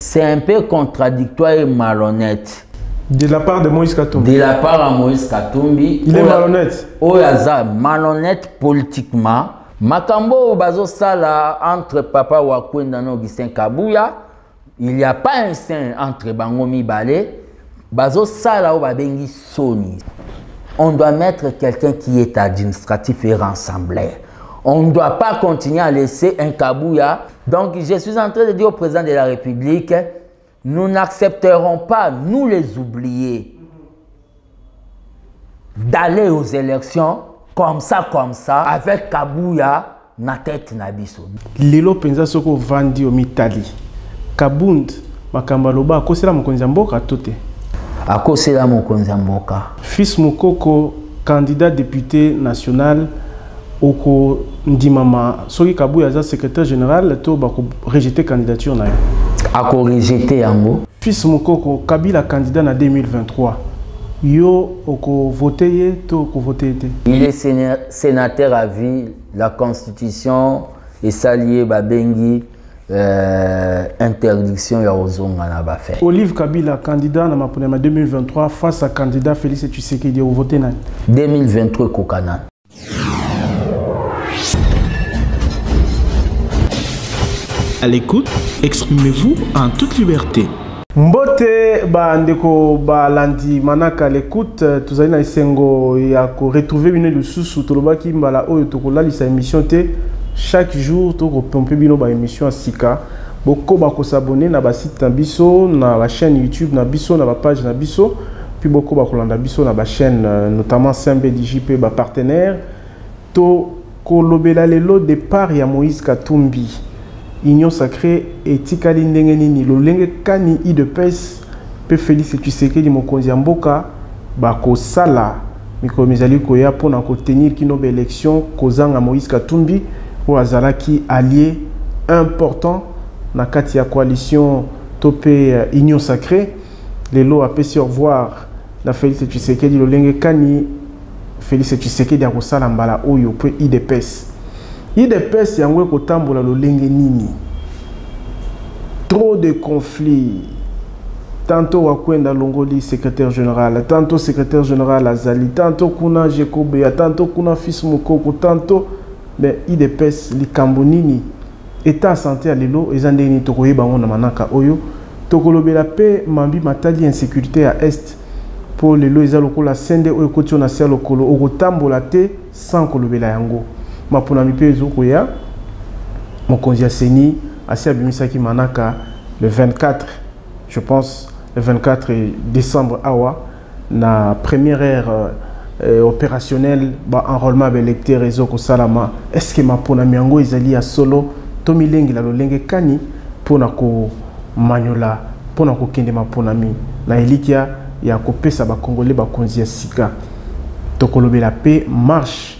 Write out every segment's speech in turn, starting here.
C'est un peu contradictoire et malhonnête. De la part de Moïse Katumbi. De la part de Moïse Katumbi. Il est malhonnête. Oyaza, malhonnête politiquement. Makambo Bazo Sala entre Papa Wakwenda et Augustin Kabuya. Il n'y a pas un sein entre Bangomi Balé. Bazo Sala ou Babengi Soni. On doit mettre quelqu'un qui est administratif et rassembleur. On ne doit pas continuer à laisser un Kabuya. Donc, je suis en train de dire au président de la République, nous n'accepterons pas, nous les oubliés, d'aller aux élections comme ça, avec Kabuya na tête na biso. Lelo penza soko vandi o mitali. Kabund makambaloba akosela mokonzi ya mboka tote. Akosela mokonzi ya mboka. Fils Mukoko, candidat député national oko ndimama soki Kabuya za secrétaire général to bako rejeter candidature na yo. Ako rejeter yango. Fils Mukoko Kabila candidat na 2023. Yo oko voter ye to oko voter te. Il est sénateur à vie, la constitution et salié babengi interdiction ya ozonga na ba fait. Olive Kabila candidat na maponema 2023 face à candidat Félix Tshisekedi au voter na 2023 kokana. À l'écoute, exprimez-vous en toute liberté. Mbote ba ndeko ba landi manaka l'écoute tuzali na isengo ya ko retrouver bino lususu tolobaki mbala oyo tokolalisa émission te chaque jour toko pomper bino ba émission sika boko ba ko s'abonner na ba site na biso na la chaîne YouTube na biso na ba page na biso puis boko ba ko landa biso na ba chaîne notamment SMBDJP ba partenaire to kolobela lelo départ ya Moïse Katumbi. Union sacrée et tikali ndenge nini lolenge kani IDPS pe Félix Tshisekedi mokonzi ya mboka bako sala mikolo mizali koya pona ko tenir kino ba élection kozanga Moïse Katumbi ou azalaki allié important na kati ya coalition topé Union sacrée lelo apesi au revoir na Félix Tshisekedi lolenge kani Félix Tshisekedi akosala mbala oyo pe IDPS. IDPS yango kotambola lolenge nini. Trop de conflits. Tantôt Wakwenda Longoli secrétaire général, tantôt secrétaire général Azali, tantôt kuna Jekobeya, tantôt kuna Fils Mukoko, tantôt mais IDPS likambonini. État santé à lelo ezandeni tokoye bango na manaka oyo. Tokolobela pe mambi matali insécurité à est pour lelo ezalokola sende oyo kotio na sia lokolo okotambola te sans kolobela yango. Mapona mipe ezokoya mokonzi ya seni asi abimisaki manaka le 24 je pense le 24 décembre awa na première ère opérationnelle ba enrôlement d'électeurs ezoko salama est-ce que mapona miango ezali ya solo to milengi la lolenge kani pona ko manyola pona ko kende mapona mi na elikia ya kopesa ba congolais ba konzi ya sika tokolobela pe marche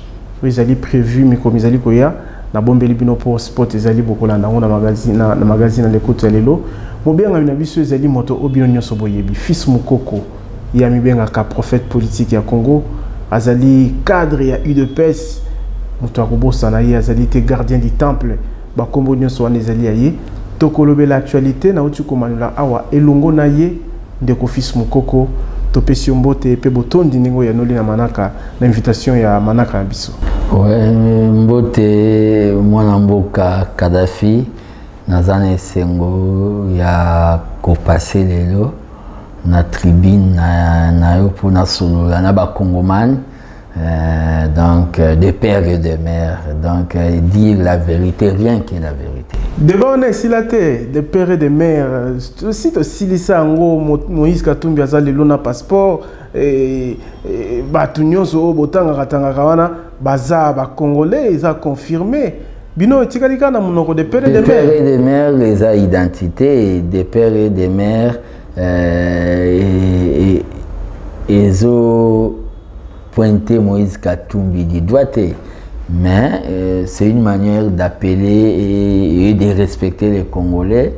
ezali prévu mais comme ezali koya na bombeli bino pour sport ezali bokolanda na magazine na magazine l'écoute ya lelo mobenga na biso ezali moto obino nyonso boyebi Fils Mukoko ya mibenga ka prophète politique ya Congo azali cadre ya UDPS moto akobosa na ye azali te gardien du temple ba kombo nyonso wana ezali ye tokolobela actualité na uti komanula awa elongo na ye ndeko Fils Mukoko topesi mbote pe botondi ningo ya noli na manaka na invitation ya manaka na biso. Ouais, mbote mwana mboka Kadhafi nazana esengo ya kopase lelo na tribune na yo pona solola na ba Congomani donc des pères et des mères donc dire la vérité rien que la vérité. Devant on est silate des pères et des mères aussi to silisa ngo Moïse Katumbi azali lona passeport et batu nyonso botanga katanga kawana baza ba congolais ils a confirmé bino tikalika na monoko des pères et des mères. Des pères et des mères les a identité des pères et des mères et zo pointer Moïse Katumbi du doigt mais c'est une manière d'appeler et de respecter les Congolais.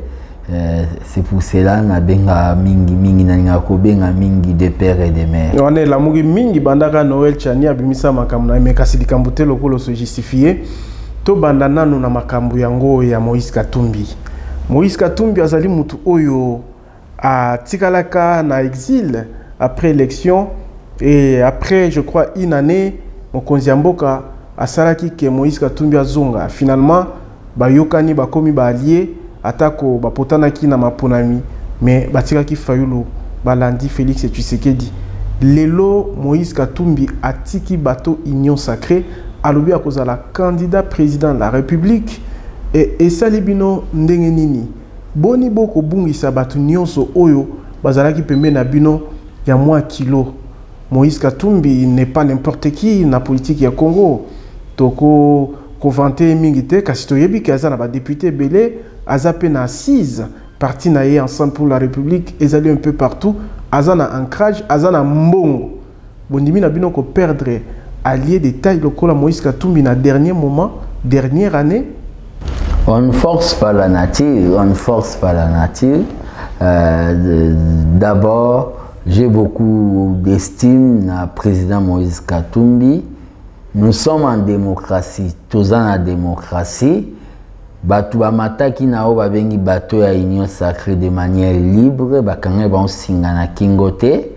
C'est pour cela na benga mingi na ngako benga mingi de pères et de mères. On est la mugi mingi bandaka Noël Chani abimisa makambo na mekasi likambuté lokolo se justifier to bandana na makambo yango ya Moïse Katumbi. Moïse Katumbi azali mutu oyo a tikalaka na exil après élection et après je crois une année mokonzi mboka asalaki ke Moïse Katumbi azonga finalement bayokani bakomi ba allié atako bapotanaki na maponami mais batikaki Fayulu balandi Félix Tshisekedi lelo Moïse Katumbi atiki bato union sacrée alobi akozala candidat président de la République et salibino ndenge nini boni boko bungisa bato nyonso oyo bazalaki pembe na bino ya mwa kilo. Moïse Katumbi n'est pas n'importe qui na politique ya Congo toko convanté mingite kasi toyebi ke aza na ba député belé aza pe na assise parti na ye ensemble pour la République ezali un peu partout aza na ancrage aza na mbongo bondimi na bino ko perdre allié de taille lokola Moïse Katumbi na dernier moment dernière année. On ne force pas la nature, on ne force pas la nature. D'abord, j'ai beaucoup d'estime à président Moïse Katumbi. Nous sommes en démocratie, tous en démocratie. Batu bamata ki na oba bengi bato ya union sacrée de manière libre, bakanga ba singana kingote.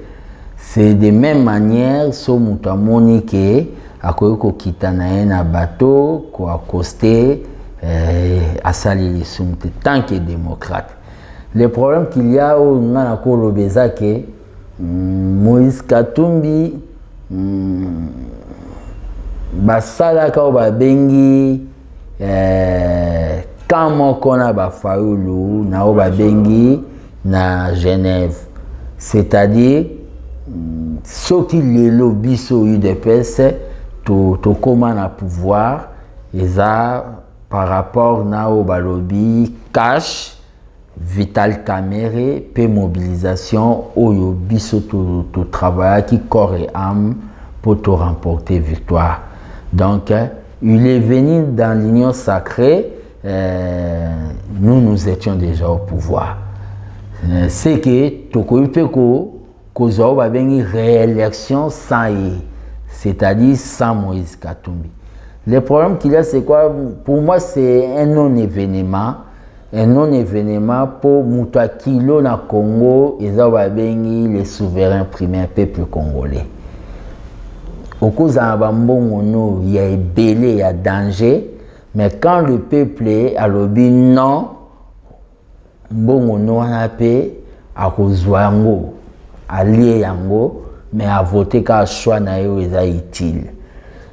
C'est de même manière so mutu amoni ke akoki kokita na ye na bato ko accoster asali les soumte tant que démocrate. Le problème qu'il y a au ngana ko lobeza ke Moïse Katumbi basala ka ba bengi kamo kona ba Fayulu na ba bengi na Genève, c'est-à-dire ceux qui les lobbies sur UDPS to comment na pouvoir eza par rapport na au lobby cash Vital Kamerhe pe mobilisation oyo biso to travail qui corps et âme pour te remporter victoire. Donc il est venu dans l'union sacrée, nous étions déjà au pouvoir. C'est que Tokoyupeko Kozo va venir réélection sans y, c'est-à-dire sans Moïse Katumbi. Le problème qu'il y a, c'est quoi? Pour moi, c'est un non-événement. Un non-événement pour Mouta Kilo na Congo, et ça va venir les souverains primaires peuple congolais. Au cause d'un bambon, il y a belé, il y a danger, mais quand le peuple a lobby non, bon, on a paix à cause yango, allié yango, mais à voter qu'à choix na yo est utile.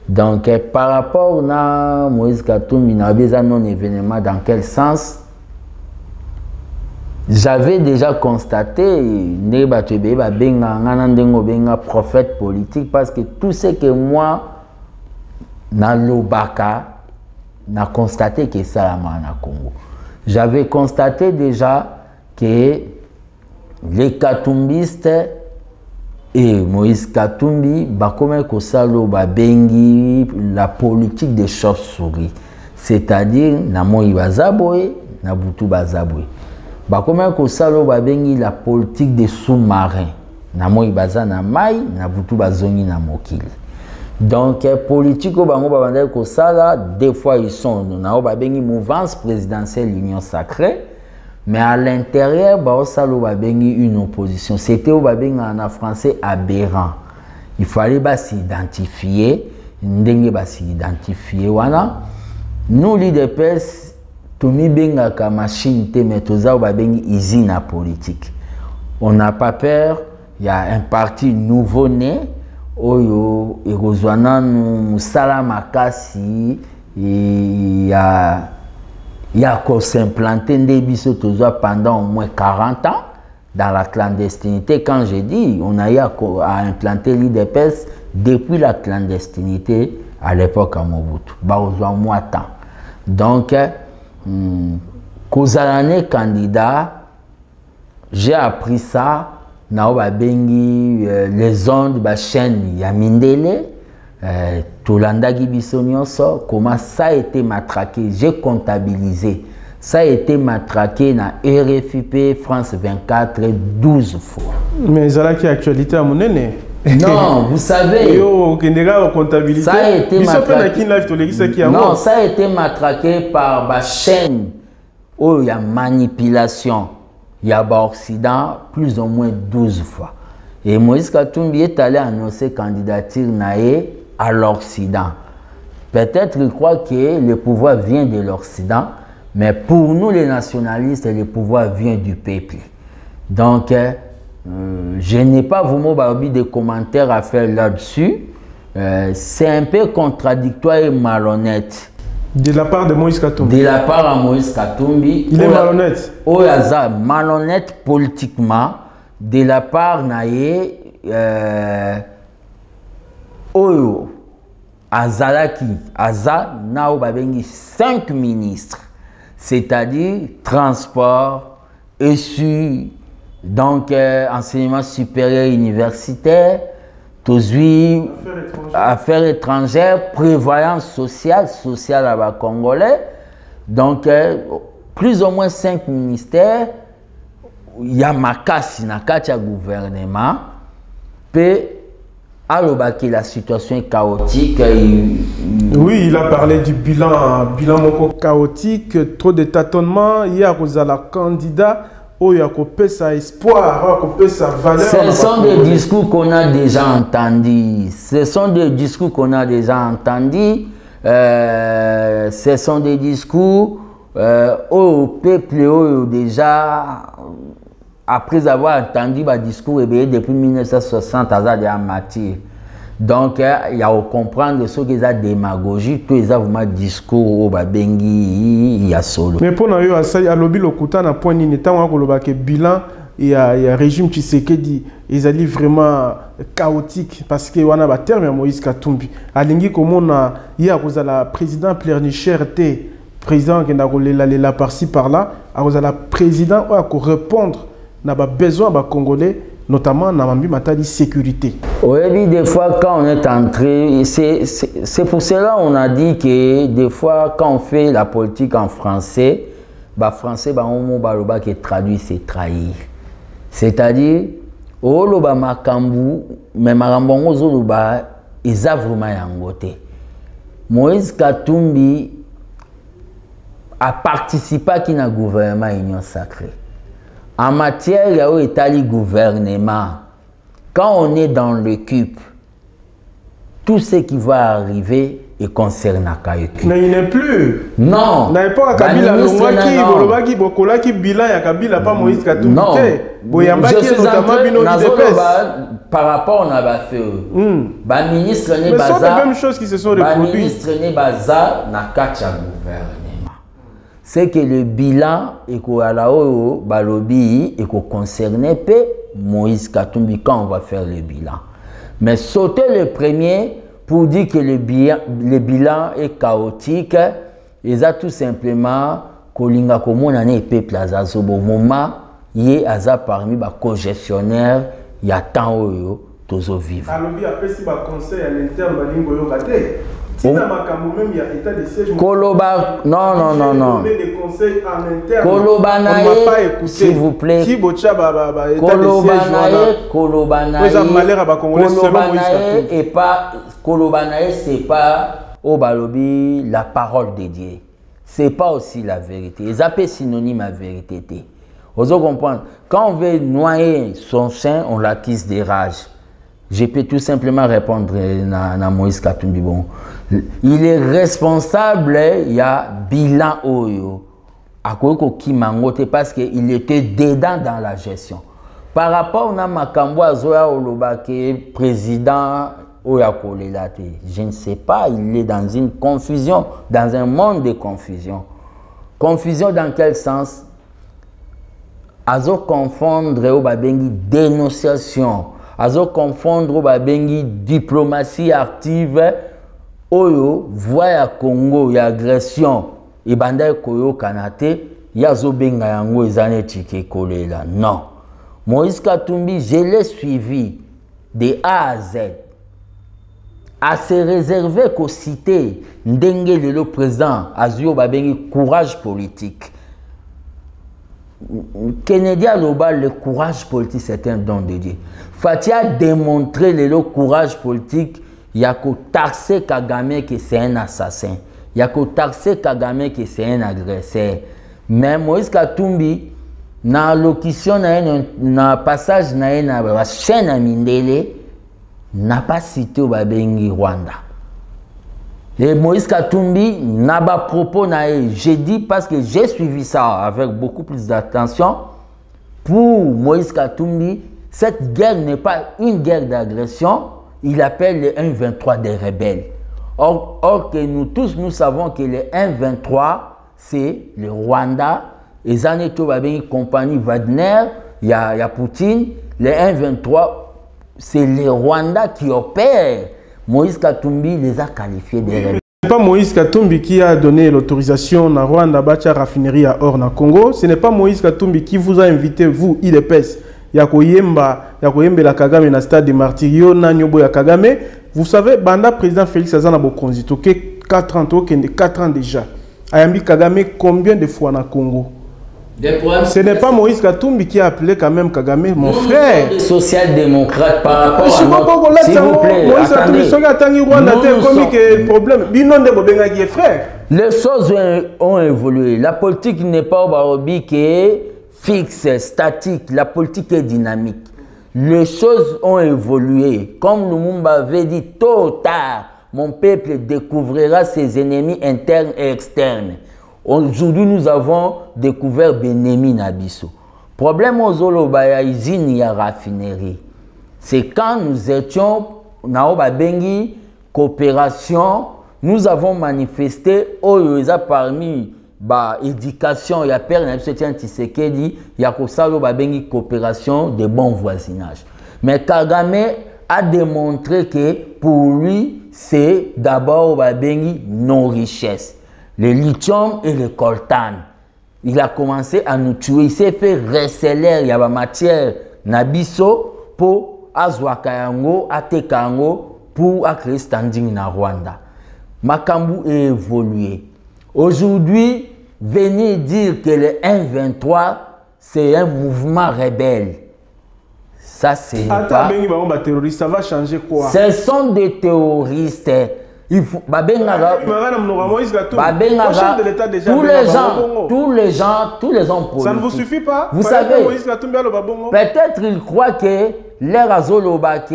Donc, par rapport à Moïse Katumbi, il y a besoin non événement, dans quel sens? J'avais déjà constaté un prophète politique parce que tout ce que moi, dans l'Obaka, n'a constaté que ça là na Congo. J'avais constaté déjà que les Katumbistes et Moïse Katumbi, la politique des chauves-souris, c'est-à-dire na Moïse Bazaboye, na Boutou Bazaboye. La politique des sous-marins. Na moi baza na mai na butu bazongi na mokili. Donc politique au bango babanda ko sala des fois ils sont na ba bengi mouvance présidentielle l'union sacrée mais à l'intérieur ba salo ba bengi une opposition. C'était au ba bengi en français aberrant. Il fallait ba s'identifier, ndenge ba s'identifier wana. Nous l'IDPS Tomi benga ka machine te metoza ou bengi usine politique. On n'a pas peur, il y a un parti nouveau-né, oyo ekozwana musala makasi, il y a qu'on s'implanter ndebiso toza pendant au moins 40 ans dans la clandestinité. Quand j'ai dit, on a eu à implanter l'IDPS depuis la clandestinité à l'époque à Mobutu. Bah, on moins temps. Donc, Kozalane candidat, j'ai appris ça na bengi les ondes ba chaîne ya Mindele Tolanda Gibiso nyonso, comment ça a été matraqué, j'ai comptabilisé. Ça a été matraqué na RFIP France 24 12 fois. Mais ça là qui actualité à mon nene. Non, vous savez. Ça a été matraqué. Non, ça a été matraqué par la chaîne où il y a manipulation, il y a l'Occident plus ou moins 12 fois. Et Moïse Katumbi est allé annoncer candidature à l'Occident. Peut-être qu'il croit que le pouvoir vient de l'Occident, mais pour nous les nationalistes, le pouvoir vient du peuple. Donc, je n'ai pas vraiment de commentaires à faire là-dessus. C'est un peu contradictoire et malhonnête. De la part de Moïse Katumbi. De la part de Moïse Katumbi. Il est malhonnête. Oh, malhonnête politiquement. De la part naye Oyo Azalaki Aza Nao Babengi 5 ministres, c'est-à-dire transport, ESU, donc enseignement supérieur universitaire, affaires étrangères, prévoyance sociale à la Congolais. Donc plus ou moins 5 ministères. Il y a Makasi na katia gouvernement, puis la situation est chaotique. Oui, il a parlé du bilan chaotique, trop de tâtonnements. Il y a la candidat, il y a sa espoir, il y a sa valeur. Ce sont des discours qu'on a déjà entendus. Ce sont des discours qu'on a déjà entendus. Ce sont des discours au peuple déjà. Après avoir entendu le discours depuis 1960, à matière. Donc, il y a à comprendre ce que la démagogie, tout ça vraiment discours au Babengi, il y a solo. Mais pour nous, il y a lobby le couteau na point ni temps que bilan il y a régime Tshisekedi, ils allaient vraiment chaotique parce que on a un terme Moïse Katumbi. Alingi comme on a il y a la président plénipotaire président qui n'a pas par-ci par-là, la président qui répondre n'a pas besoin de Congolais, notamment dans la sécurité. Oui, des fois, quand on est entré, c'est pour cela qu'on a dit que des fois, quand on fait la politique en français, français, on mot qui traduit, c'est trahir. C'est-à-dire, au makambu, mais marambongo zoluba, ils ont vraiment yangote. Moïse Katumbi a participé à un gouvernement Union Sacrée. En matière de gouvernement, quand on est dans l'équipe, tout ce qui va arriver est concerné à Kayoku. Mais il n'est plus. Non. N'a pas Kabila Longwaki, Bokolaki, Bila, ya Kabila, pas Moïse Katumbi. Non. Je suis par rapport à la fait. Le ministre n'est pas. Mais ce sont les mêmes choses qui se sont reproduites. Le ministre n'est pas na kacha gouvernement. C'est que le bilan est balobi et concerné Moïse Katumbi quand on va faire le bilan. Mais sauter le premier pour dire que le bilan est chaotique, ils ont tout simplement kolinga komonane peuple azazo bon moment yé aza parmi ba co-gestionnaire il y a tant oyo tozo vivre. Alobi apesi ba conseil à l'interne balingo yo raté. Koloba, non. Koloba nae, s'il vous plaît. Koloba nae, c'est pas au balobi la parole de Dieu. C'est pas aussi la vérité. Les appels synonymes à vérité. Vous comprenez? Quand on veut noyer son sein, on l'attise des rages. Je peux tout simplement répondre à Moïse Katumbi. Bon. Il est responsable, il y a bilan oyo. Parce qu'il était dedans dans la gestion. Par rapport à Makambo Azoya Olobake, président Oyakolelate, je ne sais pas, il est dans une confusion, dans un monde de confusion. Confusion dans quel sens? Azo confondre au babengi dénonciation. Azo confondre au babengi diplomatie active. Oyo voya Congo ya agression et banda koyo kanate ya zo benga yango ezane tike kolela. Non. Moïse Katumbi, je l'ai suivi de A à Z. À se réserver qu'au cité ndenge le président Azio babengi courage politique. Kennedy a le courage politique, c'est un don de Dieu. Fatia a démontré le courage politique. Il y a qu'au taxer Kagame que c'est un assassin. Il y a qu'au taxer Kagame que c'est un agresseur. Mais Moïse Katumbi, na locution na passage na chaîne à Mindele, n'a pas cité au Babengi Rwanda. Et Moïse Katumbi n'a pas propos j'ai dit parce que j'ai suivi ça avec beaucoup plus d'attention. Pour Moïse Katumbi, cette guerre n'est pas une guerre d'agression, il appelle les 1-23 des rebelles. Or que nous tous nous savons que les 1-23 c'est le Rwanda, les années compagnie Wagner, il y a Poutine, les 1-23 c'est le Rwanda qui opère. Moïse Katumbi les a qualifiés de rebelles. Ce n'est pas Moïse Katumbi qui a donné l'autorisation à Rwanda Bacha raffinerie à Or na Congo. Ce n'est pas Moïse Katumbi qui vous a invité, vous, IDPS, Yakoyemba la Kagame na stade de Martyrio, na Nyobo ya Kagame. Vous savez, Banda président Félix Azana Bokonzi, 4 ans déjà. Ayambi Kagame combien de fois na Congo? Ce n'est pas Moïse Katumbi qui a appelé quand même Kagame, mon frère. Les social-démocrates par rapport à notre... S'il vous plaît, Moïse Katumbi, les choses ont évolué. La politique n'est pas au Barobi qui est fixe, statique. La politique est dynamique. Les choses ont évolué. Comme Lumumba avait dit, tôt ou tard, mon peuple découvrira ses ennemis internes et externes. Aujourd'hui, nous avons découvert Benemi Nabiso. Problème aux Olobaya, usine, il y a raffinerie. C'est quand nous étions Naoba Bengi, coopération, nous avons manifesté, parmi l'éducation, il y a Père Nabiso Tshisekedi, il y a Bengi coopération de bon voisinage. Mais Kagame a démontré que pour lui, c'est d'abord Bengi nos richesses. Le lithium et le coltan. Il a commencé à nous tuer. Il s'est fait receller. Il y a la matière Nabiso pour Azwakayango, Atekango pour créer standing na Rwanda. Makambu est évolué. Aujourd'hui, venir dire que le 1-23 c'est un mouvement rebelle. Ça c'est pas... Ça va changer quoi? Ce sont des terroristes. Il faut tous les gens politiques. Ça ne vous suffit pas? Vous savez, peut-être il croit que l'air azolobake,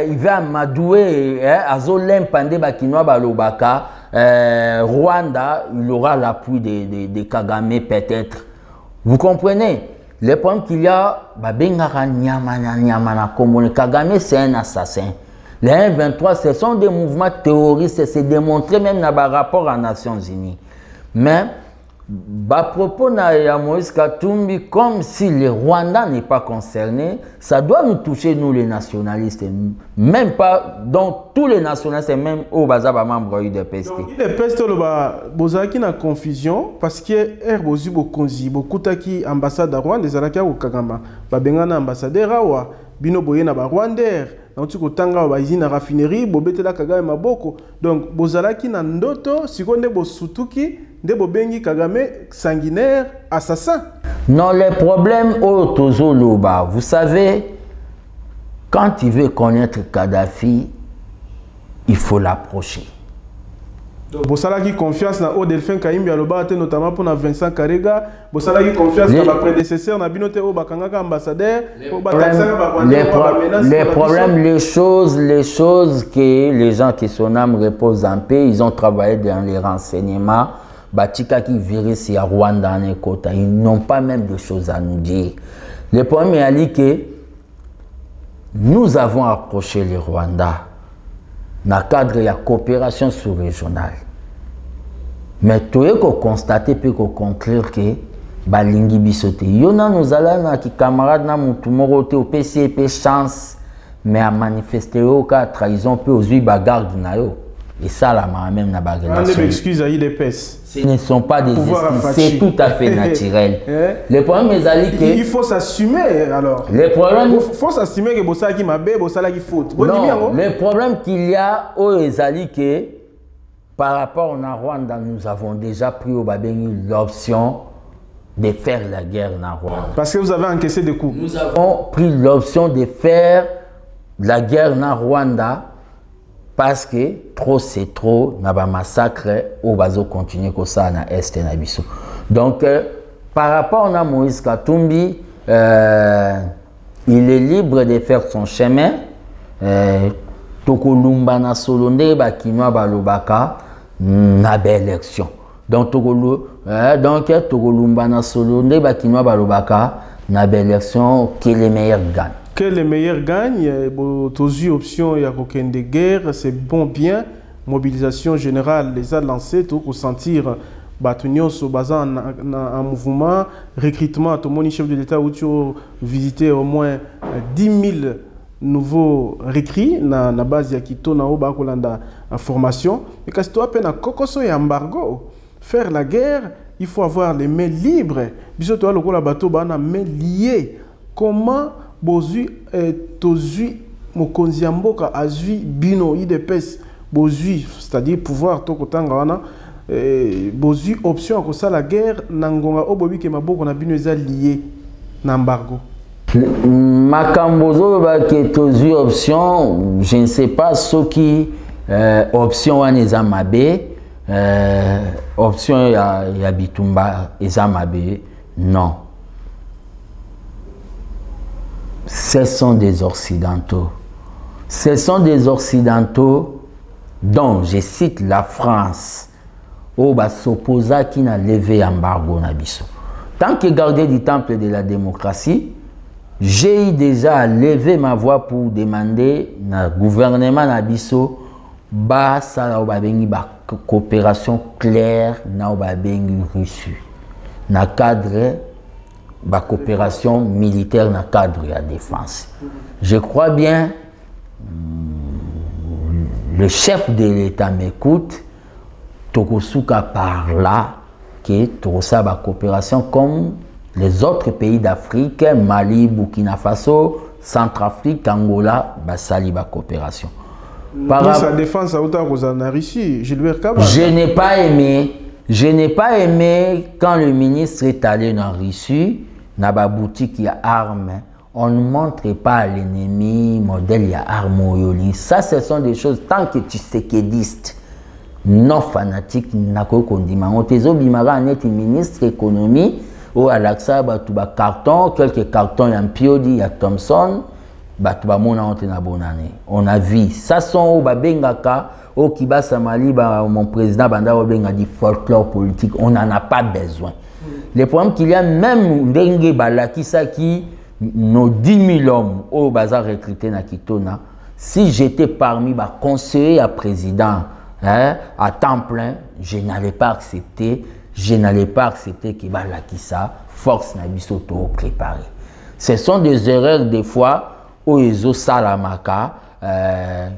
il va amadouer azolempande bakinoa balobaka, Rwanda, il aura l'appui de Kagame peut-être. Vous comprenez? Le problème qu'il y a, Kagame c'est un assassin. Les 1-23, ce sont des mouvements terroristes, c'est démontré même dans le rapport aux Nations Unies. Mais, à propos de Moïse Katumbi, comme si le Rwanda n'est pas concerné, ça doit nous toucher, nous les nationalistes. Même pas, donc tous les nationalistes, même au Bazaba membre de PST. Donc, il est PST, vous avez une confusion parce que Herbozi Bokonzi, Bokutaki, ambassade de Rwanda, des Alaka ou Kagama, Babengana ambassadeur, Bino Boyena Rwandais. Donc, tanga ba izina raffinerie bobetela Kagame maboko. Donc, bozalaki na ndoto sikonde bosutuki nde bobengi Kagame sanguinaire assassin. Non, les problèmes au Tozoloba, vous savez, quand il veut connaître Kadhafi, il faut l'approcher. Donc, Bossalaki confiance na Odelphin Kaimbi Alobate, notamment pour Vincent Karega. Bossalaki confiance dans ma prédécesseur, na Binote Obakanga ambassadeur. Les problèmes, les choses que les gens qui sont âme reposent en paix, ils ont travaillé dans les renseignements. Batika qui virus à Rwanda en Ekota, ils n'ont pas même de choses à nous dire. Le problème est que nous avons approché le Rwanda dans le cadre de la coopération sous-régionale. Mais tout est constaté et conclure que balingi bisote. Yona nous allons qui camarades na mutumoro au PCP chance mais à manifester au cas trahison peut aux bagarre na yo. Et ça là même na bagarre. On excuse à IDPS. Ce ne sont pas des excuses, c'est tout à fait naturel. Le problème est que il faut s'assumer alors. Le problème il faut s'assumer que bossa qui mabe, bossa la qui faute. Non, le problème qu'il y a au Ezali que par rapport au Rwanda, nous avons déjà pris au Babengi l'option de faire la guerre en Rwanda. Parce que vous avez encaissé des coups. Nous avons pris l'option de faire la guerre en Rwanda parce que trop c'est trop, n'a pas massacre, au bazo continuer comme ça dans Est et Nabiso. Donc, Par rapport à Moïse Katumbi, il est libre de faire son chemin. Tokolumba na solonde bakinoa balobaka na élection. Donc Tokolumba na solonde bakinoa balobaka na élection que les meilleurs gagnent. Que les meilleurs gagnent, tozu option ya kokende guerre, c'est bon bien. Mobilisation générale les a lancés pour sentir Batunion sur basant en mouvement, recrutement, tout le monde chef de l'État où tu as visité au moins 10 000 nouveaux recrues na base ya Kito na oba kolanda formation. Et quand tu as peine à kokoso et embargo, faire la guerre, il faut avoir les mains libres. Biso to le la bateau ba na mains liées. Comment bozu tozu mokonzi mboka azui bino idepes bozu, c'est-à-dire pouvoir to kotanga wana bozu option ko ça la guerre nangonga obobi ke maboko na bino eza lié na embargo. Makambozo ba ke tozu option, je ne sais pas ce qui option wana eza mabe, option ya bitumba eza mabe, non. Ce sont des Occidentaux. Ce sont des Occidentaux dont je cite la France. Où s'opposa qui n'a levé embargo na biso. Tant que gardien du temple de la démocratie, j'ai déjà levé ma voix pour demander na gouvernement na biso ba sala ba bengi ba coopération claire na ba bengi Russie. Na cadre ba coopération militaire na cadre de la défense. Je crois bien le chef de l'État m'écoute. Tokosuka par là que Tokosa ba coopération comme les autres pays d'Afrique, Mali, Burkina Faso, Centrafrique, Angola, basali ba coopération. Par sa défense à en Russie, Gilbert Kabila. Je n'ai pas aimé quand le ministre est allé en Russie, dans la boutique il y a armes. On ne montre pas à l'ennemi modèle il y a armes. Ça, ce sont des choses tant que tu sais qu'édiste. Non fanatique nako kondima otezo bimara net ministre économie ou alaxa batuba carton quelques cartons ya Mpiodi ya Thomson batuba mona onte na bonane on a vu ça sont ba bengaka au kibasa mali ba mon président banda obenga di folklore politique on n'en a pas besoin. Le problème qu'il y a même ndenge balakisa qui nos 10 000 hommes au bazar recrutés na Kitona si j'étais parmi ba conseiller à président à temps plein, je n'allais pas accepter que Balakissa force Nabiso to préparer. Ce sont des erreurs des fois où ils salamaka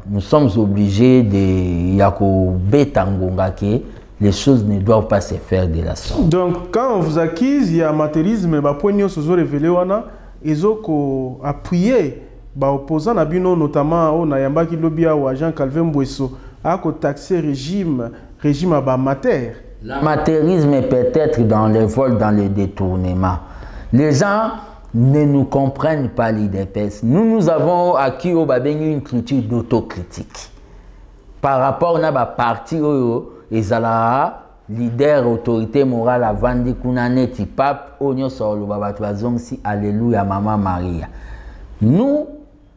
nous sommes obligés de yako betangongake les choses ne doivent pas se faire de la sorte. Donc quand on vous accuse il y a amatérisme ba poignon se révélé wana ezoko appuyer ba opposant na bino notamment on a yamba ki lobia ou agent Calvin Bouesso à taxer régime amateur. L'amateurisme est peut-être dans les vols, dans les détournements. Les gens ne nous comprennent pas l'IDPS. Nous avons acquis une culture d'autocritique. Par rapport à la partie ezala leader, autorité morale, avandi kunaneti pape, onyo solo babatwazong si alléluia maman Maria. Nous,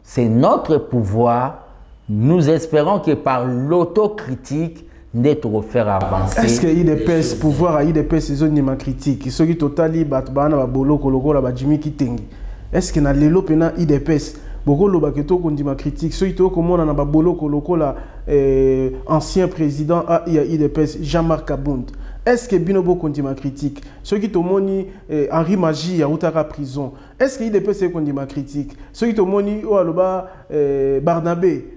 c'est notre pouvoir. Nous espérons que par l'autocritique, nous faire avancer. Est-ce qu'il y a des pouvoirs à IDPS c'est critique? Ceux qui totali batbana ba bolo koloko la ba Jimmy Kitengi. Est-ce que na lelo pena IDPS boko lo baketo kondima critique? Ceux qui to komona na ba bolo koloko la ancien président a IDPS Jean-Marc Abound. Est-ce que binobo kondima critique? Ceux qui to moni Henri Magie à Outara prison. Est-ce que IDPS c'est kondima critique? Ceux qui to moni o aloba Barnabé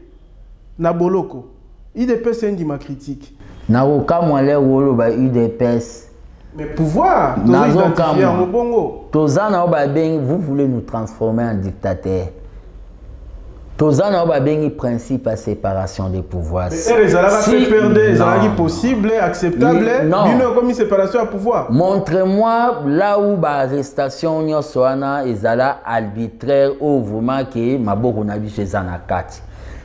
Naboloko, IDPS c'est une critique. Naoka mwale wolo ba IDPS. Mais pouvoir, vous voulez nous transformer en dictateur. Tozana oba bengi principe à séparation des pouvoirs. Si c'est possible, acceptable, non. Comme une séparation à pouvoir. Montrez-moi là où l'arrestation n'y soit ezala arbitraire ou vraiment que maboko na bi chez Zanakati.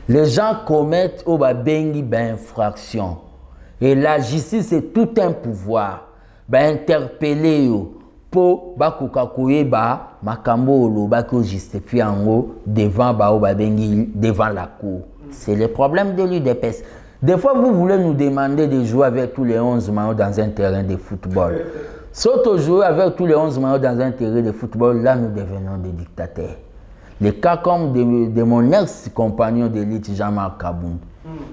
Les gens commettent au bengi infraction. Et la justice c'est tout un pouvoir. Interpeller po bakoka koyeba makambo oloba ko justifie yango devant bao babengi devant la cour. C'est le problème de l'UDPS. Des fois, vous voulez nous demander de jouer avec tous les 11 maillots dans un terrain de football. Sauf jouer avec tous les 11 maillots dans un terrain de football, là, nous devenons des dictateurs. Les cas comme de mon ex-compagnon d'élite, Jean-Marc Kabound.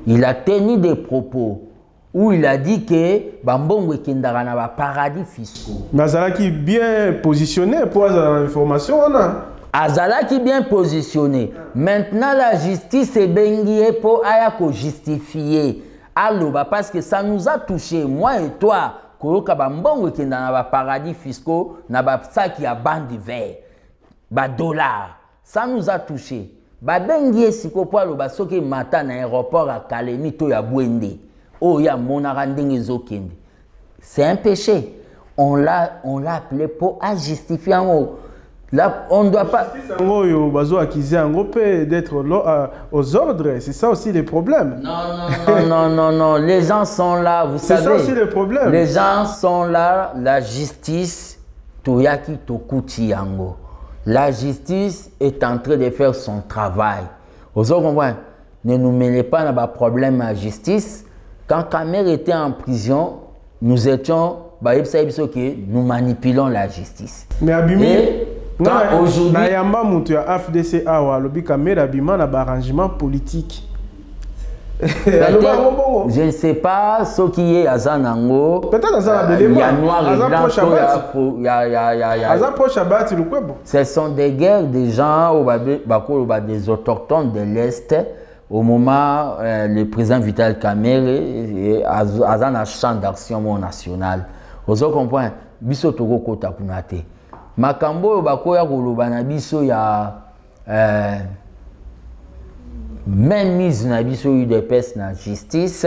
Il a tenu des propos où il a dit que Bambongo Kendara n'a pas paradis fiscaux. Mais Azala qui est bien positionné pour l'information, on a. Azala qui est bien positionné. Maintenant, la justice est benguée pour ayako justifier. Alors, parce que ça nous a touché, moi et toi, Koloka Bambongo Kendara n'a pas paradis fiscaux, n'a pas ça qui a bande vert, ba dollar. Ça nous a touché. Ba benguée siko po alo ba soki mata na aéroport à Kalemi to ya Bwende. Oh, il y a mon aranding. C'est un péché. On l'a appelé pour justifier en haut. Là, on ne doit pas. D'être aux ordres, c'est ça aussi le problème. Non. Les gens sont là, vous savez. C'est ça aussi le problème. Les gens sont là, la justice, Toyaki Tokuchi Yango. La justice est en train de faire son travail. Vous comprenez? Ne nous mêlez pas dans le problème à la justice. Quand Kamer était en prison, nous étions, nous manipulons la justice. Mais Abimi, aujourd'hui, arrangement politique. Je ne sais pas ce qui est Azanango. Peut-être il y a noir et blanc. Ce sont des guerres des gens, des autochtones de l'Est. Au moment le président Vital Kamerhe a un champ d'action national. Vous comprenez? Biso togo kota kunate. Makambo bakoya kolobana biso ya même mise na biso UDPS na justice.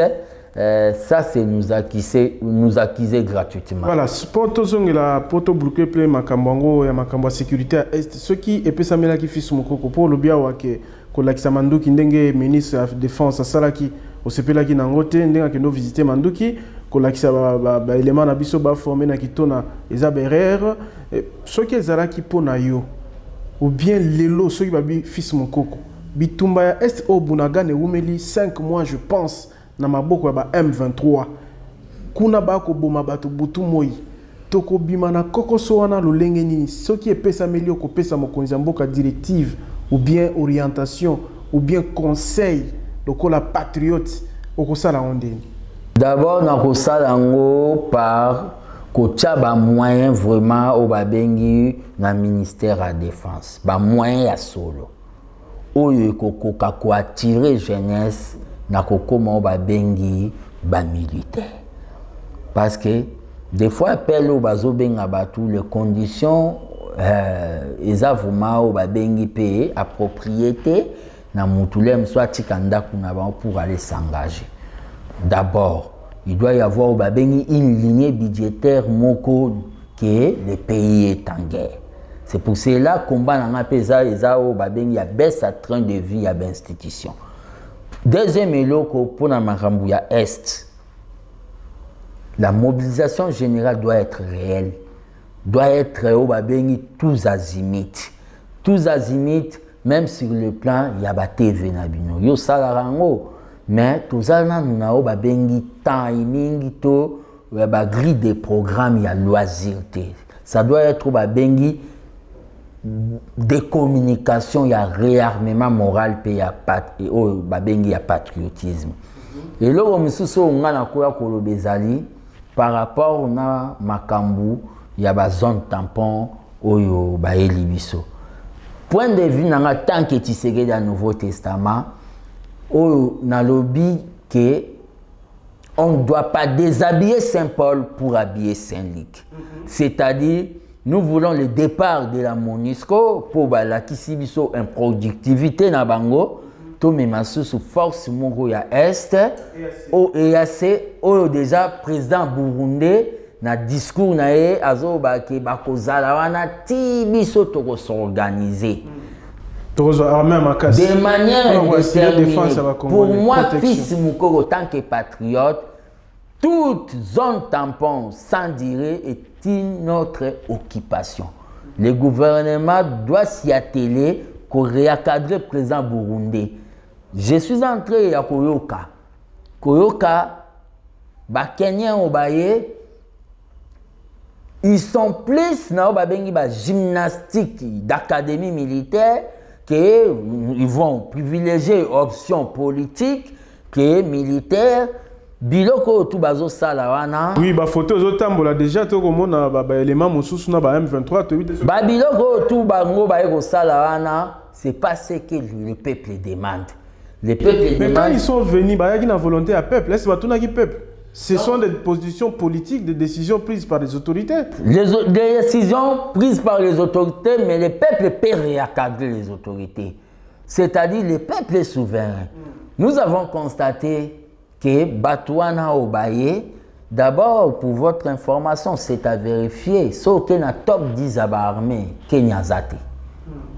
Ça c'est nous accuser gratuitement. Voilà, poto zongela poto bloqué plein makambango ya makambo sécurité à est ce qui epesa samela ki fisu mokoko pour le bia wake kolakisa Manduki ndenge ministre de la défense asalaki osepelaki nangote ndenge akendo visiter Manduki kolakisa ba élément na biso ba formé na kitona eza berere ce qui ezalaki pona yo ou bien lelo ce qui babi fils mokoko bitumba ya est au bunagane umeli 5 mois je pense na maboko ya ba M23 kuna ba ko boma bato butu moi toko bima na kokoso wana lolenge nini ce qui epesa melio ko pesa mokonzi mboka directive ou bien orientation ou bien conseil donc la patriote au sala ondeni. D'abord na ko sala ngo par ko tchaba moyen vraiment au babengi na ministère à défense ba moyen ya solo oyo ko attirer jeunesse na ko comment babengi ba militaire parce que des fois appel au bazo benga batu les conditions vraiment au babengi payer à propriété na mutulem soit tikanda kuna pour aller s'engager. D'abord, il doit y avoir au babengi une ligne budgétaire moko que le pays est en guerre. C'est pour cela combat na pesa eza au babengi ya baisse à train de vie à l'institution. Deuxième eloko pour na makambu ya est. La mobilisation générale doit être réelle. Doit être au babengi tous azimuts. Tous azimuts, même sur le plan il y a TV na bino. Yo salarango. Mais tout ça nous na au babengi timing to ba grille des programmes il y a loisirté. Ça doit être au babengi des communications, il y a réarmement moral et il y a babengi ya patriotisme. Et là on misuso ngana koya kolobezali par rapport na makambu il y a ba zone tampon oyo ba elibiso. Point de vue nanga tant que tu sais dans le Nouveau Testament oyo na lobby que on ne doit pas déshabiller Saint Paul pour habiller Saint Luc. C'est-à-dire nous voulons le départ de la MONUSCO pour la kisibiso improductivité na bango to memasu sous force mongo ya est au EAC oyo déjà président Burundi na discours na ye azo ba ke bakozala wana ti biso to s'organiser de manière indéterminée. Pour moi fils mukoko tant que patriote toute zone tampon sans durée est une autre occupation. Le gouvernement doit s'y atteler pour réencadrer le président burundais. Je suis entré à Koyoka. Koyoka, les Kenyans au Baye, ils sont plus dans la gymnastique d'académie militaire qu'ils vont privilégier option politique que militaire. Biloko tout bazo sala wana. Oui, ba photo zo tambola déjà to komona ba élément mosusu na ba M23 to ba biloko tout bango ba eko sala wana, c'est pas ce que le peuple demande. Le peuple mais demande. quand ils sont venus, ba yaki na volonté à peuple, laisse ba tuna ki peuple. Ce sont des positions politiques, des décisions prises par les autorités. Des décisions prises par les autorités, mais le peuple peut réencadrer les autorités. C'est-à-dire le peuple est souverain. Nous avons constaté que Batouana Obaye, d'abord pour votre information, c'est à vérifier, sauf qu'il y a un top 10 à l'armée, Kenya Zate.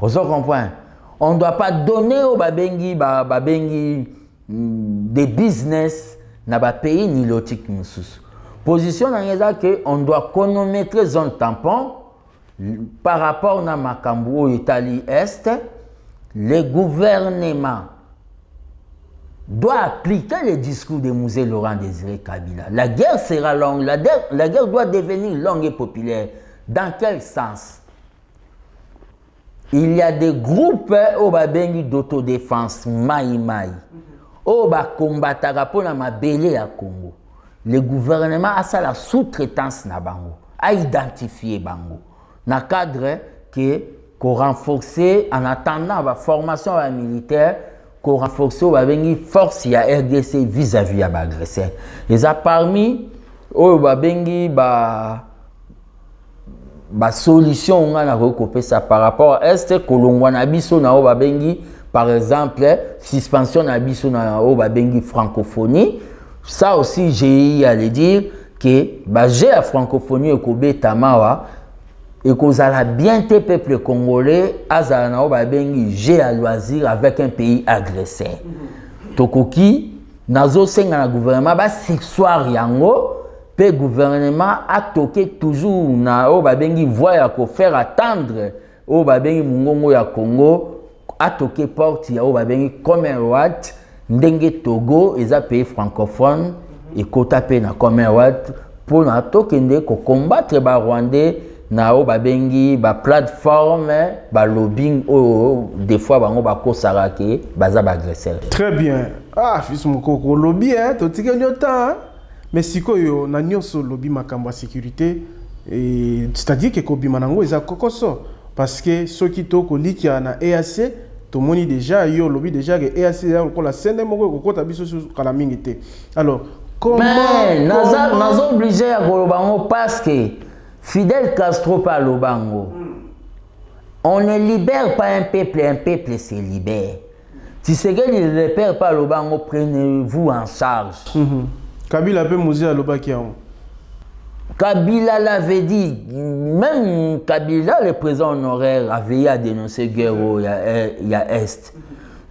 Vous comprenez? On ne doit pas donner au Babengi des business dans le pays ni l'autique. Position dans que on doit chronométrer zone tampon par rapport à Makambo, Italie Est, le gouvernement doit appliquer le discours de Musée Laurent Désiré Kabila. La guerre sera longue, la guerre doit devenir longue et populaire. Dans quel sens? Il y a des groupes d'autodéfense, Maï Maï, au combattre pour la mabélé à Congo. Le gouvernement a ça la sous-traitance na bango, a identifié bango. Dans le cadre qu'on renforcer en attendant la formation militaire, qu'on renforce la force ya RDC vis-à-vis de l'agresseur. Et ça parmi la solution on a recoupé ça par rapport à est que na biso na babengi par exemple suspension na biso na babengi francophonie. Ça aussi j'ai eu à le dire que j'ai la francophonie et kobetamawa et qu'on a bien te peuple congolais azana babengi j'ai à loisir avec un pays agresseur. Tokoki nazo senga na gouvernement ba sexuar yango. Le gouvernement a toqué toujours na babengi voie ya ko faire attendre babengi mungongo ya Congo a toqué porte ya babengi Commonwealth ndenge Togo eza pays francophone et kota pe na Commonwealth pour na tokende ko combattre ba Rwandais na babengi ba plateforme ba lobbying des fois bango ba kosara ke baza ba agresseur. Très bien. Ah fils moko lobby hein to tikeli autant. Mais si vous avez un lobby de sécurité, c'est-à-dire que vous avez un kokoso. Parce que ceux qui ont un EAC, tout le monde déjà, il y a un lobby déjà, EAC, il y a la scène de alors, comment... Mais, nous sommes obligés à Golobango parce que Fidel Castro par Lobango, on ne libère pas un peuple se libère. Si c'est que ne libère pas Lobango, prenez-vous en charge. Kabila peut mourir à l'Obakiaon. Kabila l'avait dit, même Kabila, le président honoraire, avait à dénoncer guerre il y a Est.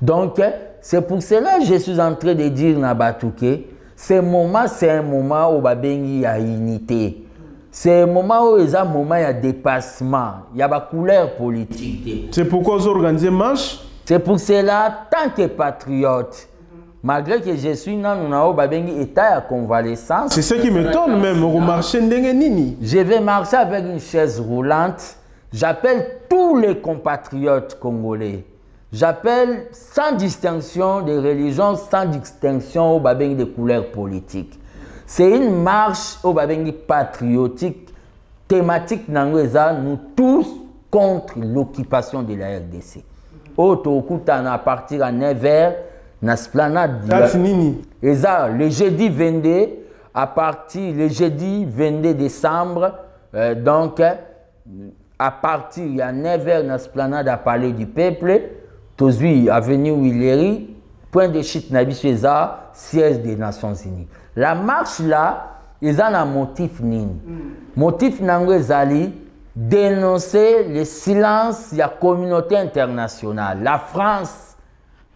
Donc, c'est pour cela que je suis en train de dire Nabatouké, ce moment, c'est un moment où il y a unité. C'est un moment où il y a un moment de dépassement, il y a une couleur politique. C'est pourquoi vous organisez marche? C'est pour cela, tant que patriote, malgré que je suis dans un état de convalescence. C'est ce qui m'étonne même, vous marchez nini. Je vais marcher avec une chaise roulante. J'appelle tous les compatriotes congolais. J'appelle sans distinction de religion, sans distinction de couleurs politiques. C'est une marche patriotique, thématique nous tous contre l'occupation de la RDC. À partir à 9h, na splanade et ça le jeudi 22 à partir le jeudi 22 décembre donc à partir il y a 9h na splanade à Palais du Peuple tozui avenue Willery point de chute na biso eza siège des Nations Unies. La marche là ils ont un motif nini motif nango ezali dénoncer le silence de la communauté internationale, la France,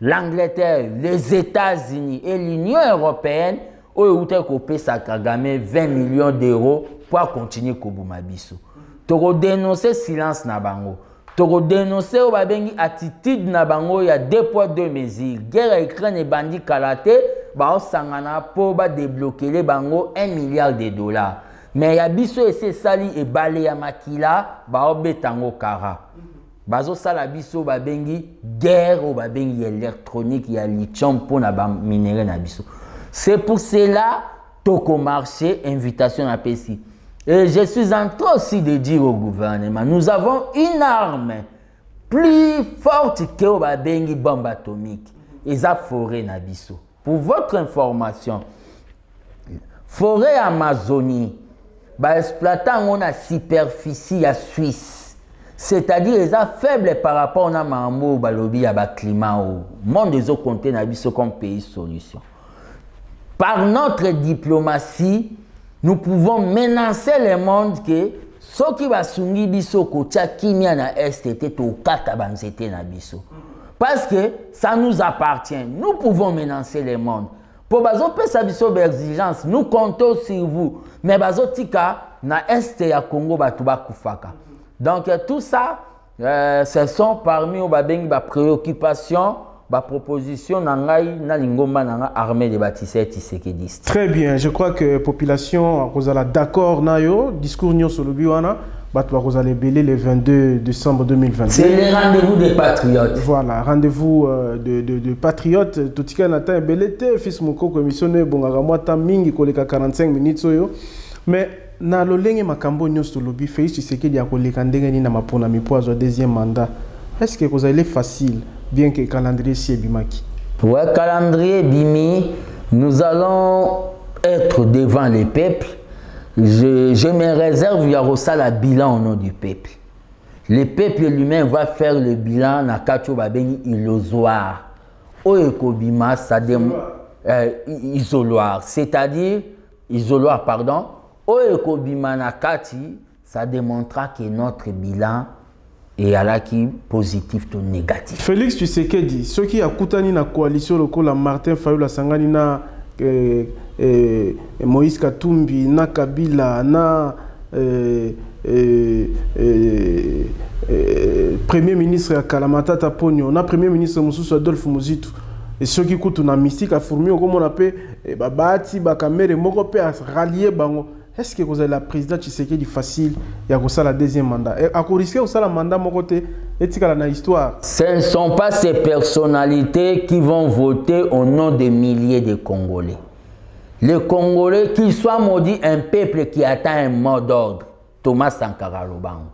l'Angleterre, les États-Unis et l'Union européenne oyo uta kopesa Kagame 20 millions d'euros pour continuer kobuma biso. Toko dénoncer silence na bango. Toko dénoncer o babengi attitude na bango ya 2 poids 2 mesures. Guerre Ukraine et bandit kalate ba osangana po ba débloquer les bango 1 milliard de dollars. Mais ya biso ese sali e bale ya makila ba obetango kara. Bazo sala biso babengi guerre o babengi électronique ya lithium pour na ba minerai na biso. C'est pour cela toko marché invitation à PSI. Et je suis en train aussi de dire au gouvernement, nous avons une arme plus forte que o babengi bombe atomique. Eza forêt na biso. Pour votre information, forêt Amazonie ba exploitant on a superficie à Suisse. C'est-à-dire les faibles par rapport à mambo balobi ya ba climat au monde des autres compter na biso comme pays solution. Par notre diplomatie, nous pouvons menacer le monde que ceux qui va sungi biso kotia kimia na STT to kata banzete na biso. Parce que ça nous appartient. Nous pouvons menacer le monde. Pour bazo pesa biso exigence, nous comptons sur vous. Mais bazo tika na Est ya Congo batuba kufaka. Donc tout ça, ce sont parmi les préoccupations, les propositions na lingomba na armée de bâtisseurs Tshisekedi. Très bien, je crois que la population est d'accord na yo discours nyo sur le biwana. Vous allez belé le 22 décembre 2022. C'est le rendez-vous des patriotes. Voilà, rendez-vous de patriotes. Tout ce nata est belé te fils moko commissionné bongara mwata mingi koleka 45 minutes oyo. Mais na lolenge makambo nyos to lobby Félix Tshisekedi akoleka ndenge ni na mapona mipoazo deuxième mandat. Est-ce que vous allez facile bien que calendrier si bimaki? Ouais, calendrier bimi, nous allons être devant les peuples. Je me réserve à la bilan au nom du peuple. Le peuple lui-même va faire le bilan na kacho babeni illusoire. Oekobima ça isoloir, c'est-à-dire isoloir pardon. Oekobima na kati ça démontrera que notre bilan est à la qui positif ou négatif. Félix Tshisekedi, ceux qui a koutani na coalition lokola Martin Fayulu Sangani na Moïse Katumbi, na Kabila, na Premier ministre à Kalamata Taponio, na Premier ministre Moussou Adolphe Mouzitou. Et ceux qui coûtent na mystique à fourmi, comme on appelle, Babati, Bakamere, Mokope à rallier Bango. Est-ce que vous avez la présidente Tshisekedi facile et à la deuxième mandat? À quoi risquer aussi la mandat mon côté et la histoire? Ce ne sont pas ces personnalités qui vont voter au nom de milliers de Congolais. Les Congolais, qu'ils soient maudits, un peuple qui attend un mot d'ordre. Thomas Sankara Lobango.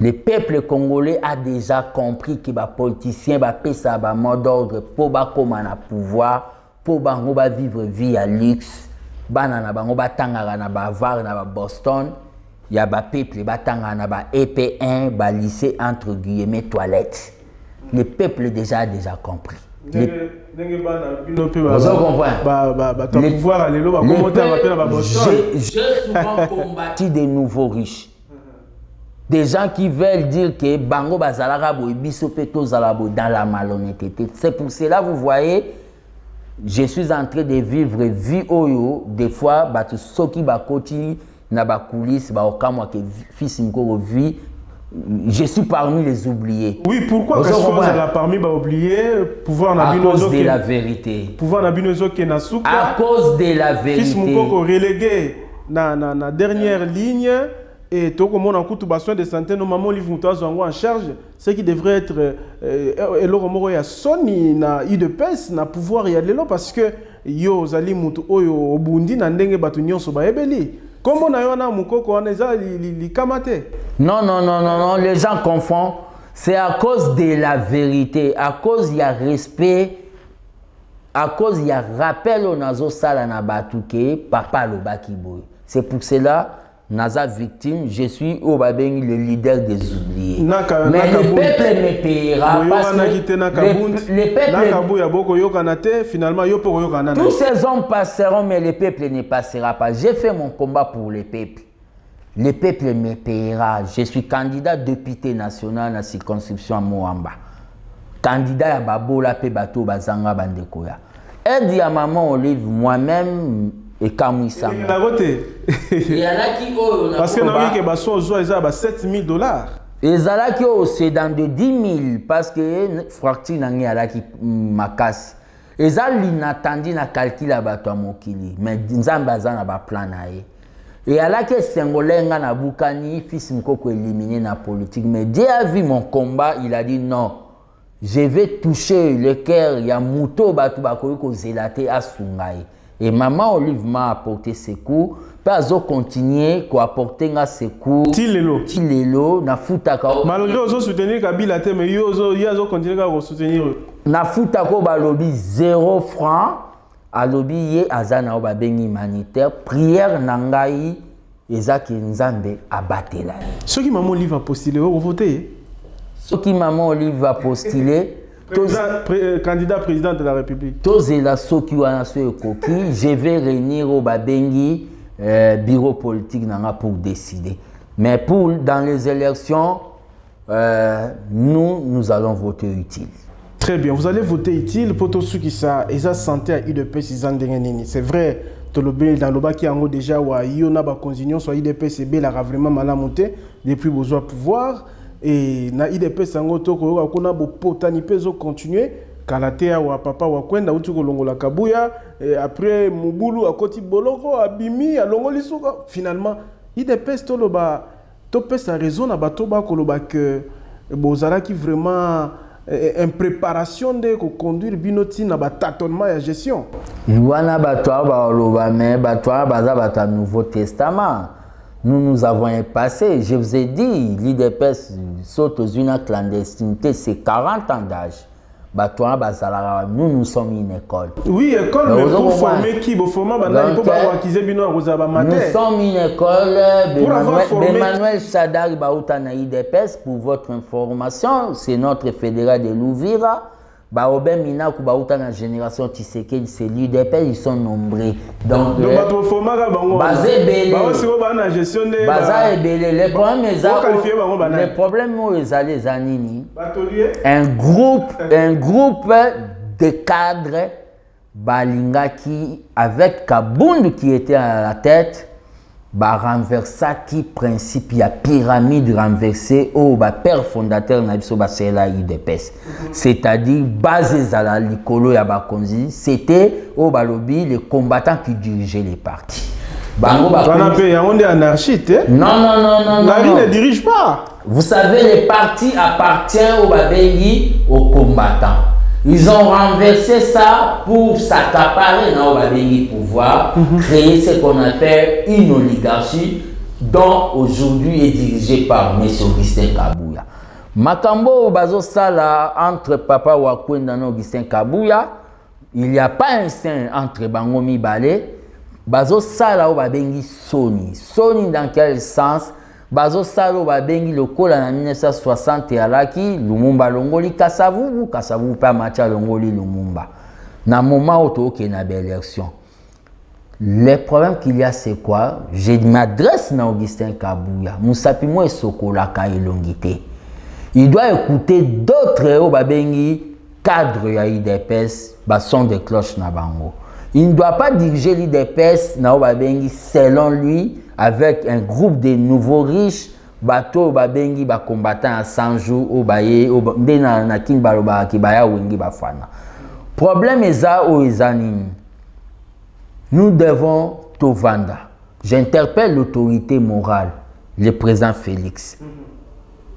Le peuple congolais a déjà compris que les politiciens vont payer un mot d'ordre pour commander le pouvoir, pour vivre vie à luxe. Banana bango batangara na Bavar na Boston, il y a ba peuple batangara na ba EP1, ba lycée entre guillemets toilettes. Le peuple déjà a déjà compris. J'ai souvent combattu des nouveaux riches. Des gens qui veulent dire que bango bazalara boy biso peto zalabo dans la malhonnêteté. C'est pour cela vous voyez je suis en train de vivre vie oyo des fois batu soki bakoti na ba coulisses ba okamwa que fils ngoro vie je suis parmi les oubliés. Oui, pourquoi que je la parmi les oubliés pouvoir na binozo à cause de la vérité. Pouvoir na binozo ke na souka à cause de la vérité. Fils ngoro relégué na dernière ligne. Et tout le monde a besoin de santé, nos mamans livrent en charge. Ce qui devrait être et le remords ya Sony na IDPS na pouvoir y aller là parce que yo zali mutu oyo obundi na ndenge batu nyonso ba ebeli. Comment na yo na mukoko na za li kamate? Non, les gens confondent. C'est à cause de la vérité, à cause il y a respect, à cause il y a rappel au nazo sala na batuke papa lo bakiboy. C'est pour cela Naza victime, je suis au Babeng le leader des oubliés. Mais le peuple me payera parce que tous ces hommes passeront, mais le peuple ne passera pas. J'ai fait mon combat pour le peuple. Le peuple me payera. Je suis candidat député national dans la circonscription à Moamba. Candidat à Babola pe bato bazanga bandekoya. aide ya maman Olive moi-même et Kamouissa. Parce que nous avons dit que $7 000. Et Zalaki c'est dans de 10 000 parce que fracture n'a alaki makas. Et ça l'inattendu na calcul à bato mokili mais nzamba za na ba plan na ye. Et alaki sengolenga na bukani fils mkoko éliminé na politique mais Dieu a vu mon combat, il a dit non. Je vais toucher le cœur ya muto bato bakoyi ko zelate asungai. Et maman Olive m'a apporté ses coups. Pas continuer à apporter ses coups. Tilelo na futaka. Malgré ozo soutenir Kabila te mais yo continuer à soutenir. Na futako ba lobby 0 francs. A lobby ye azana ba bengi humanitaire. Prière nangai ezaki nzambe abatela. Ceux qui maman Olive a postulé au voter. Ceux qui maman Olive a postulé. Candidat président de la République. Tous la soki wana so ekoki, je vais réunir au babengi bureau politique pour décider. Mais dans les élections, nous allons voter utile. Très bien, vous allez voter utile pour tous ceux qui ça et ça santé à UDPS c'est vrai. Dans le bas qui a déjà ou a yona ba consignon soit UDPS et la vraiment mal monté depuis besoin pouvoir. Et na IDP sango toko akona bo potani peso continuer kalatea wa papa wa kwenda uti kolongola kabuya et après mubulu akoti boloko abimi alongoli suka finalement IDP toloba topé sa raison na bato ba koloba que bozala qui vraiment en préparation de conduire binoti na ba tâtonnement ya gestion wana bato ba loba mais bato baza bato Nouveau Testament. Nous avons un passé, je vous ai dit, l'IDPS saute aux une clandestinité, c'est 40 ans d'âge. Nous sommes une école. Oui, école, mais pour former qui? Pour former, nous sommes une école. Emmanuel Chadar Baoutana IDPS, pour votre information, c'est notre fédéral de Louvira. Baobem Mina Kubauta na génération Tshisekedi c'est l'UDP ils sont nombreux donc les problèmes les anini un groupe de cadres balingaki avec Kabundu qui était à la tête renversa qui principe il y a pyramide renversée au père fondateur nabiso basela IDPS c'est-à-dire base à la likolo ya bakonzi c'était au balobi les combattants qui dirigeaient les partis bango on est anarchiste non Larry ne dirige pas vous savez les partis appartiennent au babengi aux combattants. Ils ont renversé ça pour s'accaparer dans le pouvoir, créer ce qu'on appelle une oligarchie dont aujourd'hui est dirigée par M. Augustin Kabouya. Makambo Bazo Sala entre Papa Wakwenda et Augustin Kabouya, il n'y a pas un sein entre Bangomi Balé, Bazo Sala ou Babengi Sony. Sony dans quel sens? Bazo Salo Babengi le en 1960 et alaki Lumumba Longoli Kasavu pas Macha Longoli Lumumba. Na moment où il y a une élection. Le problème qu'il y a c'est quoi? Je m'adresse à Augustin Kabouya. Moussapi moi Sokola Kailongité. Il doit écouter d'autres Babengi cadres ya IDPS son de cloche na bango. Il ne doit pas diriger l'IDPS na Babengi selon lui. Avec un groupe de nouveaux riches, bateau babengi ba combattants à 100 jours au baye au na king baloba ki baya wengi bafana. Problème est ça au ezanini. Nous devons tout vendre. J'interpelle l'autorité morale, le président Félix.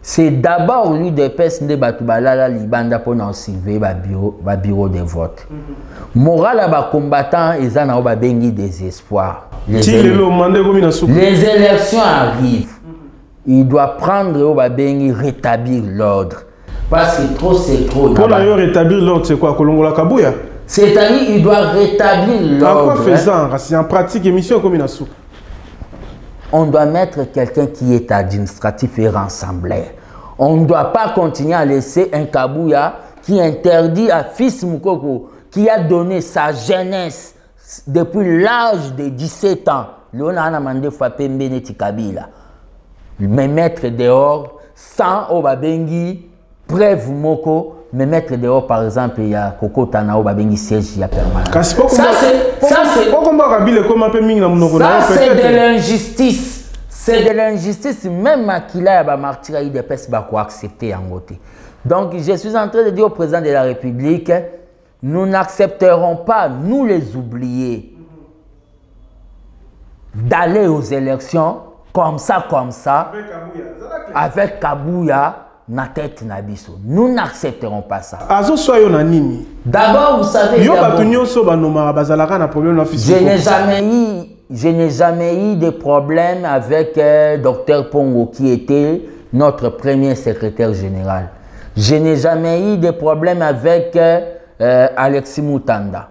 C'est d'abord lui de pes de batubalala libanda pour nous surveiller ba bureau de vote. Moral à ba combattant ezana ba bengi désespoir. Les élections arrivent. Il doit prendre au babengi rétablir l'ordre. Parce que trop c'est trop. Pour rétablir l'ordre, c'est quoi? Kolongola Kabouya? C'est-à-dire il doit rétablir l'ordre. En quoi faisant? C'est en pratique émission comme une soupe. On doit mettre quelqu'un qui est administratif et rassembleur. On ne doit pas continuer à laisser un Kabouya qui interdit à Fils Moukoko, qui a donné sa jeunesse depuis l'âge de 17 ans. L'on a demandé Fapé Mbénéti Kabila. Me mettre dehors sans Obabengi preuve moko me mettre dehors par exemple il y a Koko Tanao babengi siège ya permanent. Ça c'est de l'injustice. C'est de l'injustice même Akila ya ba martyra IDPS ba ko accepter en côté. Donc je suis en train de dire au président de la République, nous n'accepterons pas, nous les oubliés, d'aller aux élections comme ça, avec Kabouya, na tête na biso. Nous n'accepterons pas ça. D'abord, vous savez, je n'ai jamais eu de problème avec Dr Pongo qui était notre premier secrétaire général. Je n'ai jamais eu de problème avec Alexis Moutanda.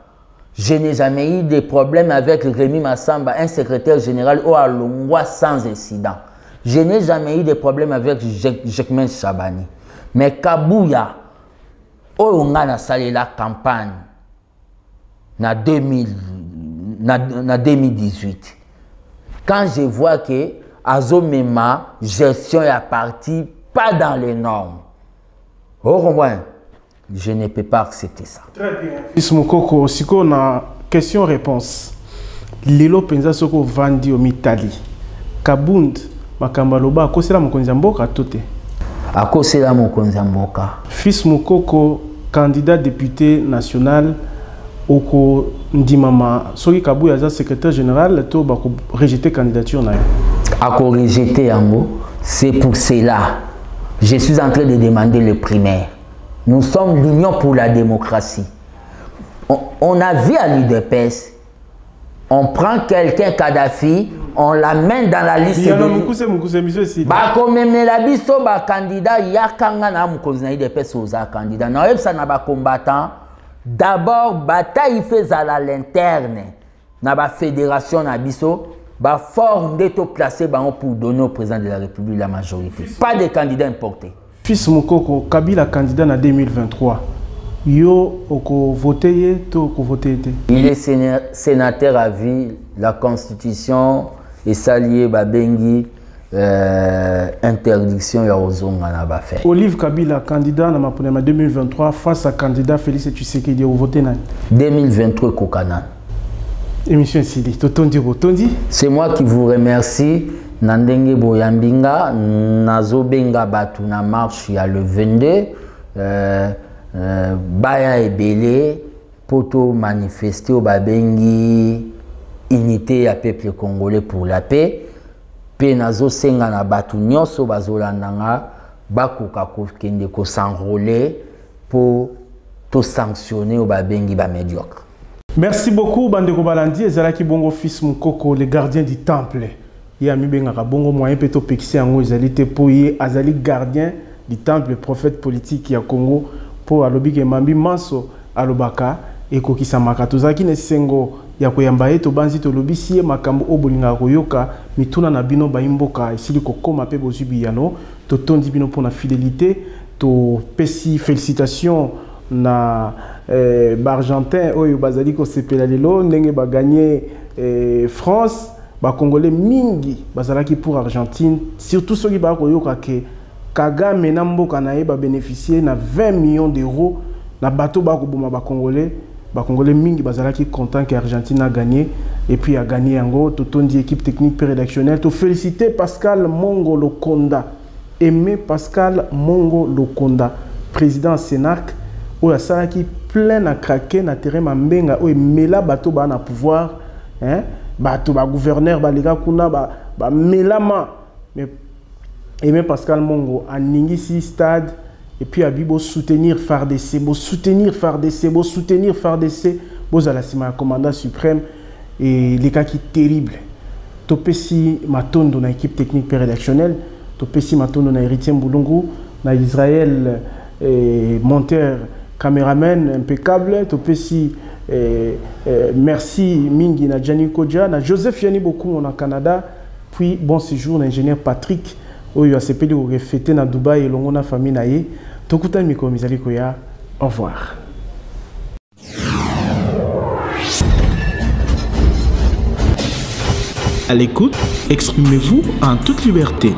Je n'ai jamais eu de problème avec Rémi Massamba, un secrétaire général au Alongwa sans incident. Je n'ai jamais eu de problème avec Jekmen Chabani. Mais Kabouya, on a salé la campagne en 2018. Quand je vois que Azomema, gestion est partie pas dans les normes. Au moins, je ne peux pas accepter ça. Très bien. Fils Mokoko, si on a question-réponse, Lilo Penza Soko Vandi au Mitali, Kabund, Makambaloba, à cause de la Mokonzamboka, tout à cause de la Mokonzamboka. Fils Mokoko, candidat député national, Oko Ndimama, Soki Kabou Yaza, secrétaire général, to bako rejeter candidature na. À rejeter Yango, c'est pour cela. Je suis en train de demander le primaire. Nous sommes l'Union pour la démocratie. On a vu à l'UDPS, on prend quelqu'un, Kadhafi, on l'amène dans la liste de... Bako memela biso ba candidat yakanga na mukozi na UDPS oza candidat. Na yebsa na ba combattant. D'abord bataille fait à l'interne. Na ba fédération na biso ba forme d'être placé pour donner au président de la République la majorité. Pas de candidats importés. Fils Mokoko, Kabila candidat en 2023. Yo oko voté to oko voté. Il est sénateur à vie. La Constitution et s'allier babengi interdiction ya ozonga na ba fait. Olive Kabila candidat en 2023 face à candidat Félix Tshisekedi au voté na 2023 Kokana. Émission Sili, Totondi. C'est moi qui vous remercie. Nandenge Boyambinga, Nazobenga Batu na marche il y a le 22. Baya Ebele, Poto manifester au Babengi, unité à peuple congolais pour la paix. Pe Nazo Senga na Batu Nyoso Bazolandanga, Bakuka Kende ko s'enrôler pour tout sanctionner au Babengi ba médiocre. Merci beaucoup, Bandeko Balandi, Ezalaki Bongo Fils Mokoko, le gardien du temple. Il y a Mibengaka Bongo moyen peto pexé en Ezalité pour y Azali gardien du temple, le prophète politique ya Congo pour Alobi Mambi Manso Alobaka et Kokisa Makatozaki ne Sengo ya koyambaye to banzi to lobi siye makambo obolinga koyoka mituna na bino baimboka isili kokoma pe bozubi yano to tondi bino pour na fidélité to pesi félicitations na Argentin oyo bazali ko sepela lelo ndenge ba gagner France ba congolais mingi bazalaki pour Argentine surtout ceux qui ba koyoka ke Kagame na mboka na ye ba bénéficier na 20 millions d'euros na bateau ba ko boma ba congolais mingi bazalaki content que Argentine a gagné et puis a gagné yango totondi équipe technique rédactionnelle to féliciter Pascal Mongo Lokonda aimé Pascal Mongo Lokonda président Sénac où la salle qui plein à craquer na terrain mambenga où mela bateau ba na pouvoir hein bateau ba gouverneur ba lega kuna ba melama mais aimé Pascal Mongo a ningisi stade et puis à bibo soutenir FARDC à la Sima commandant suprême et les cas qui terrible topesi matondo na équipe technique rédactionnelle topesi matondo na Héritier Mbulungu na Israël monteur caméraman impeccable topesi merci mingi na Gianni Kodja na Joseph Yani beaucoup au Canada puis bon séjour l'ingénieur Patrick oyo asepeli ko reféter na Dubaï et longo na famille na ye tokuta miko mizali koya au revoir. À l'écoute, exprimez-vous en toute liberté.